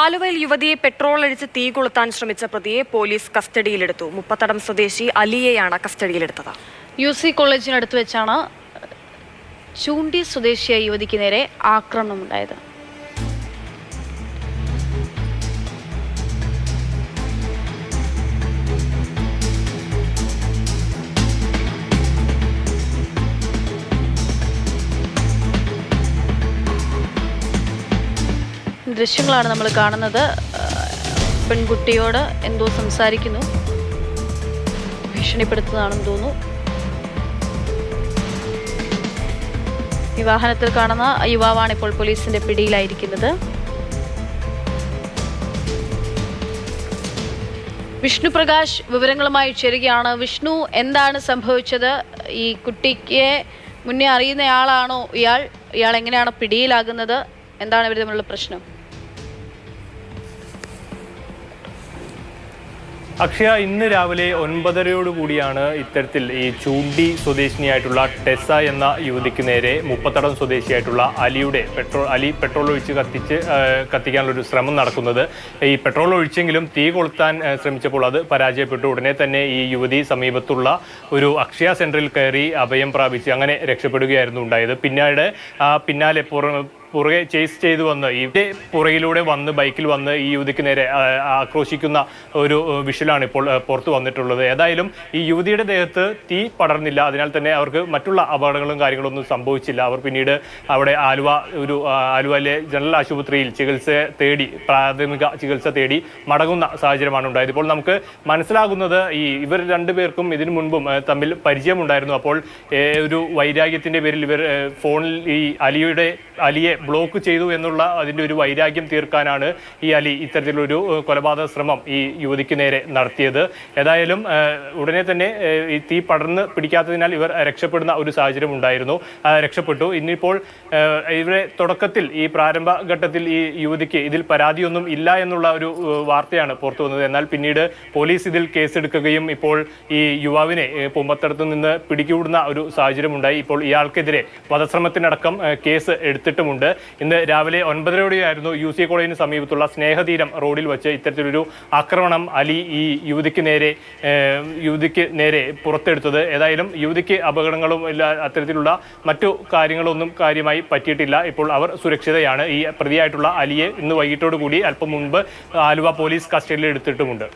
ആലുവയിൽ യുവതിയെ പെട്രോൾ ഒഴിച്ച് തീ കൊളുത്താൻ ശ്രമിച്ച പ്രതിയെ പോലീസ് കസ്റ്റഡിയിലെടുത്തു. മുപ്പത്തടം സ്വദേശി അലിയെയാണ് കസ്റ്റഡിയിലെടുത്തത്. UC കോളേജിനടുത്ത് വെച്ചാണ് ചൂണ്ടി സ്വദേശിയായ യുവതിക്ക് നേരെ ആക്രമണമുണ്ടായത്. ദൃശ്യങ്ങളാണ് നമ്മൾ കാണുന്നത്. പെൺകുട്ടിയോട് എന്തോ സംസാരിക്കുന്നു, ഭീഷണിപ്പെടുത്തുന്നതാണെന്ന് തോന്നുന്നു. ഈ വാഹനത്തിൽ കാണുന്ന യുവാവാണ് ഇപ്പോൾ പോലീസിന്റെ പിടിയിലായിരിക്കുന്നത്. വിഷ്ണു പ്രകാശ് വിവരങ്ങളുമായി ചേരുകയാണ്. വിഷ്ണു, എന്താണ് സംഭവിച്ചത്? ഈ കുട്ടിക്ക് മുന്നേ അറിയുന്നയാളാണോ ഇയാൾ എങ്ങനെയാണ് പിടിയിലാകുന്നത്? എന്താണ് ഇവർ തമ്മിലുള്ള പ്രശ്നം? അക്ഷയ, ഇന്ന് രാവിലെ 9:30 കൂടിയാണ് ഇത്തരത്തിൽ ഈ ചൂണ്ടി സ്വദേശിനിയായിട്ടുള്ള ടെസ എന്ന യുവതിക്ക് നേരെ മുപ്പത്തടം സ്വദേശിയായിട്ടുള്ള അലി പെട്രോൾ ഒഴിച്ച് കത്തിക്കാനുള്ളൊരു ശ്രമം നടക്കുന്നത്. ഈ പെട്രോൾ ഒഴിച്ചെങ്കിലും തീ കൊളുത്താൻ ശ്രമിച്ചപ്പോൾ അത് പരാജയപ്പെട്ടു. ഉടനെ തന്നെ ഈ യുവതി സമീപത്തുള്ള ഒരു അക്ഷയ സെന്ററിൽ കയറി അഭയം പ്രാപിച്ച് അങ്ങനെ രക്ഷപ്പെടുകയായിരുന്നു ഉണ്ടായത്. പിന്നാലെ പുറകെ ചേസ് ചെയ്തു വന്ന് പുറകിലൂടെ ബൈക്കിൽ വന്ന് ഈ യുവതിക്ക് നേരെ ആക്രോശിക്കുന്ന ഒരു വിഷ്വലാണ് ഇപ്പോൾ പുറത്തു വന്നിട്ടുള്ളത്. ഏതായാലും ഈ യുവതിയുടെ ദേഹത്ത് തീ പടർന്നില്ല. അതിനാൽ തന്നെ അവർക്ക് മറ്റുള്ള അപകടങ്ങളും കാര്യങ്ങളൊന്നും സംഭവിച്ചില്ല. അവർ പിന്നീട് അവിടെ ആലുവയിലെ ജനറൽ ആശുപത്രിയിൽ പ്രാഥമിക ചികിത്സ തേടി മടങ്ങുന്ന സാഹചര്യമാണ് ഉണ്ടായത്. ഇപ്പോൾ നമുക്ക് മനസ്സിലാകുന്നത് ഇവർ രണ്ടുപേർക്കും ഇതിനു മുൻപും തമ്മിൽ പരിചയമുണ്ടായിരുന്നു. അപ്പോൾ ഒരു വൈരാഗ്യത്തിന്റെ പേരിൽ ഇവർ ഫോണിൽ ഈ അലിയെ ബ്ലോക്ക് ചെയ്തു എന്നുള്ള അതിൻ്റെ ഒരു വൈരാഗ്യം തീർക്കാനാണ് ഈ അലി ഇത്തരത്തിലൊരു കൊലപാതക ശ്രമം ഈ യുവതിക്ക് നേരെ നടത്തിയത്. ഏതായാലും ഉടനെ തന്നെ ഈ തീ പടർന്ന് പിടിക്കാത്തതിനാൽ ഇവർ രക്ഷപ്പെടുന്ന ഒരു സാഹചര്യം ഉണ്ടായിരുന്നു. രക്ഷപ്പെട്ടു. ഇന്നിപ്പോൾ ഇവരെ തുടക്കത്തിൽ ഈ പ്രാരംഭഘട്ടത്തിൽ ഈ യുവതിക്ക് ഇതിൽ പരാതിയൊന്നും ഇല്ല എന്നുള്ള ഒരു വാർത്തയാണ് പുറത്തു വന്നത്. എന്നാൽ പിന്നീട് പോലീസ് ഇതിൽ കേസെടുക്കുകയും ഇപ്പോൾ ഈ യുവാവിനെ പൂമ്പത്തടത്ത് നിന്ന് പിടികൂടുന്ന ഒരു സാഹചര്യം ഉണ്ടായി. ഇപ്പോൾ ഇയാൾക്കെതിരെ വധശ്രമത്തിനടക്കം കേസ് എടുത്തിട്ടുമുണ്ട്. ഇന്ന് രാവിലെ 9:30 UC കോളേജിന് സമീപത്തുള്ള സ്നേഹതീരം റോഡിൽ വെച്ച് ഇത്തരത്തിലൊരു ആക്രമണം അലി ഈ യുവതിക്ക് നേരെ പുറത്തെടുത്തത്. ഏതായാലും യുവതിക്ക് അപകടങ്ങളും അത്തരത്തിലുള്ള മറ്റു കാര്യങ്ങളൊന്നും കാര്യമായി പറ്റിയിട്ടില്ല. ഇപ്പോൾ അവർ സുരക്ഷിതയാണ്. ഈ പ്രതിയായിട്ടുള്ള അലിയെ ഇന്ന് വൈകിട്ടോടു കൂടി അല്പം മുൻപ് ആലുവ പോലീസ് കസ്റ്റഡിയിൽ എടുത്തിട്ടുമുണ്ട്.